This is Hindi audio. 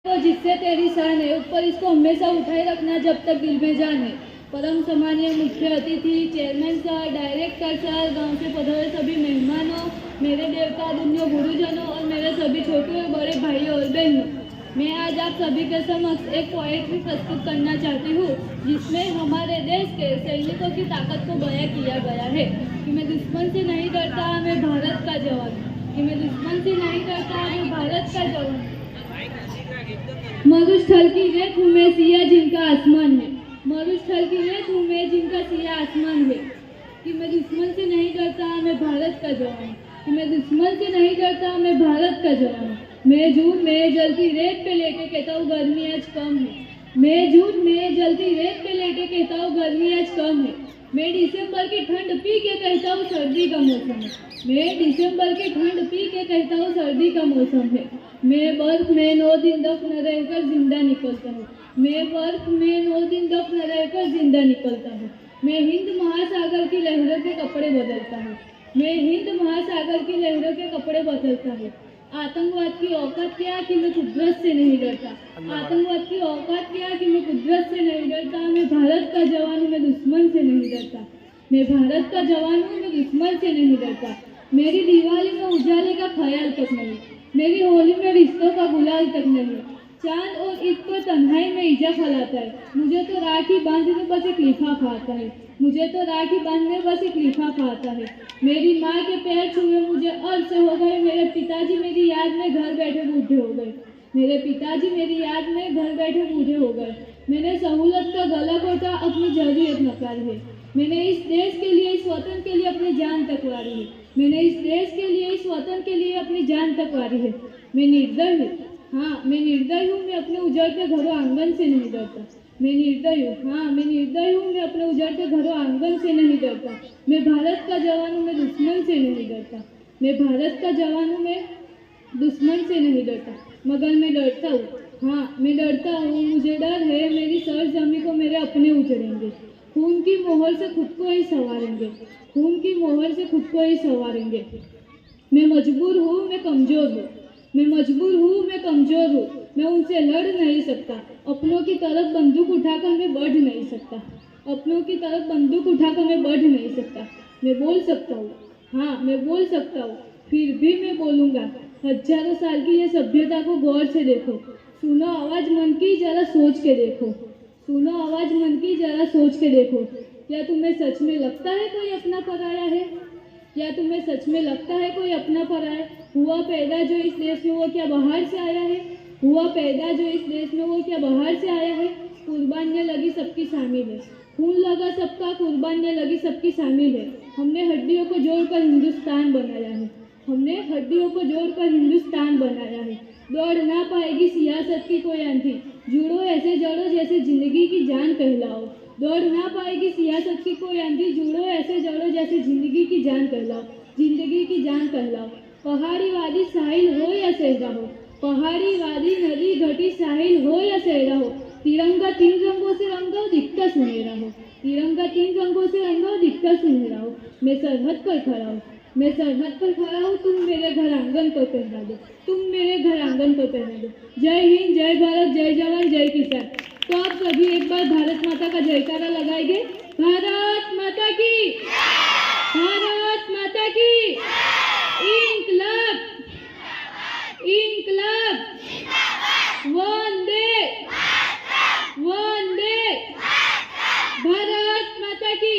तो जिससे तेरी शान है, ऊपर इसको हमेशा उठाए रखना जब तक दिल में जान है। परम सम्मानीय मुख्य अतिथि, चेयरमैन सर, डायरेक्टर सर, गांव से पधारे सभी मेहमानों, मेरे देवता दुनिया गुरुजनों और मेरे सभी छोटे और बड़े भाइयों और बहनों, मैं आज आप सभी के समक्ष एक पोएट्री प्रस्तुत करना चाहती हूँ जिसमें हमारे देश के सैनिकों की ताकत को बयां किया गया है कि मैं दुश्मन से नहीं डरता, मैं भारत का जवान, कि मैं दुश्मन से नहीं डरता, मैं भारत का जवान। मरुस्थल की रेत हूँ मैं, सिया जिनका आसमान है, मरुस्थल की रेत हूँ मैं, जिनका सिया आसमान है, कि मैं दुश्मन से नहीं डरता, मैं भारत का जवान, कि मैं दुश्मन से नहीं डरता, मैं भारत का जवान। मैं झूठ में जलती रेत पे लेके कहता हूँ गर्मी आज कम है, मैं झूठ में जलती रेत पे लेके कहता हूँ गर्मी आज कम है। मैं दिसंबर की ठंड पी के कहता हूँ सर्दी का मौसम है, मैं दिसंबर की ठंड पी के कहता हूँ सर्दी का मौसम है। मैं बर्फ में 9 दिन दफन रहकर जिंदा निकलता हूँ, मैं बर्फ में 9 दिन दफन रहकर जिंदा निकलता हूँ। मैं हिंद महासागर की लहरों के कपड़े बदलता हूँ, मैं हिंद महासागर की लहरों के कपड़े बदलता हूँ। आतंकवाद की औकात क्या कि मैं कुदरत से नहीं डरता, आतंकवाद की औकात क्या कि मैं कुदरत से नहीं डरता। मैं भारत का जवान हूँ, मैं दुश्मन से नहीं डरता, मैं भारत का जवान हूँ, मैं दुश्मन से नहीं डरता। मेरी दिवाली में उजाले का ख्याल तक नहीं, मेरी होली में रिश्तों का गुलाल तक नहीं। चांद और ईद पर तन्हाई में ईजा फैलाता है, मुझे तो राखी बांधने बस एक लिफाफा आता है, मुझे तो राखी बांधने बस एक लिफाफा आता है। मेरी माँ के पैर छुए मुझे अर्थ हो गए, मेरे पिताजी मेरी याद में घर बैठे बूढ़े हो गए, मेरे पिताजी मेरी याद में घर बैठे बूढ़े हो गए। मैंने सहूलत का गला घोटा, अपनी जरूरत नकारी है, मैंने इस देश के लिए, इस वतन के लिए अपनी जान तक वारी है, मैंने इस देश के लिए, इस वतन के लिए अपनी जान तक वारी है। मैं निर्दय हूँ, हाँ मैं निर्दय हूँ, मैं अपने उजड़ते घरों आंगन से नहीं डरता, मैं निर्दय हूँ, हाँ मैं निर्दय हूँ, मैं अपने उजड़ते घरों आंगन से नहीं डरता। मैं भारत का जवान हूँ, मैं दुश्मन से नहीं डरता, मैं भारत का जवान हूँ, मैं दुश्मन से नहीं डरता, मगर मैं डरता हूँ, हाँ मैं डरता हूँ। मुझे डर है मेरी सरजमी को मेरे अपने उजड़ेंगे, खून की मोहर से खुद को ही संवारेंगे, खून की मोहर से खुद को ही संवारेंगे। मैं मजबूर हूँ, मैं कमज़ोर हूँ, मैं मजबूर हूँ, मैं कमज़ोर हूँ, मैं उनसे लड़ नहीं सकता, अपनों की तरफ बंदूक उठाकर मैं बढ़ नहीं सकता, अपनों की तरफ बंदूक उठाकर मैं बढ़ नहीं सकता। मैं बोल सकता हूँ, हाँ मैं बोल सकता हूँ, फिर भी मैं बोलूँगा। हजारों साल की ये सभ्यता को गौर से देखो, सुनो आवाज़ मन की, जरा सोच के देखो, सुनो आवाज़ मन की, जरा सोच के देखो। क्या तुम्हें सच में लगता है कोई अपना पराया है, क्या तुम्हें सच में लगता है कोई अपना पराया? हुआ पैदा जो इस देश में वो क्या बाहर से आया है, हुआ पैदा जो इस देश में वो क्या बाहर से आया है। कुर्बानियाँ लगी सबकी शामिल है, खून लगा सबका, कुर्बानियाँ लगी सबकी शामिल है। हमने हड्डियों को जोड़कर हिंदुस्तान बनाया है, हमने हड्डियों को जोड़कर हिंदुस्तान बनाया है। दौड़ ना पाएगी सियासत की कोई आंधी, जुड़ो ऐसे जड़ो जैसे जिंदगी की जान कहलाओ। दौड़ ना पाएगी सियासत की कोई आंधी, जुड़ो ऐसे जड़ो जैसे जिंदगी की जान कहलाओ, जिंदगी की जान कहलाओ। पहाड़ी वादी साहिल हो या सहरा हो, पहाड़ी वादी नदी घटी साहिल हो या सहरा हो, तिरंगा 3 रंगों से रंगाओ दिखता सुनहरा हो, तिरंगा 3 रंगों से रंगाओ दिखता सुनहरा हो। मैं सरहद पर खड़ा हूँ, मैं सरहद पर खड़ा हूँ, तुम मेरे घर आंगन पर पहरा दो, तुम मेरे घर आंगन पर पहरा दो। जय हिंद, जय भारत, जय जवान, जय किसान। तो आप सभी एक बार भारत माता का जयकारा लगाएंगे। भारत माता की, भारत माता की, इंकलाब, इंकलाब, वंदे, वंदे, भारत माता की।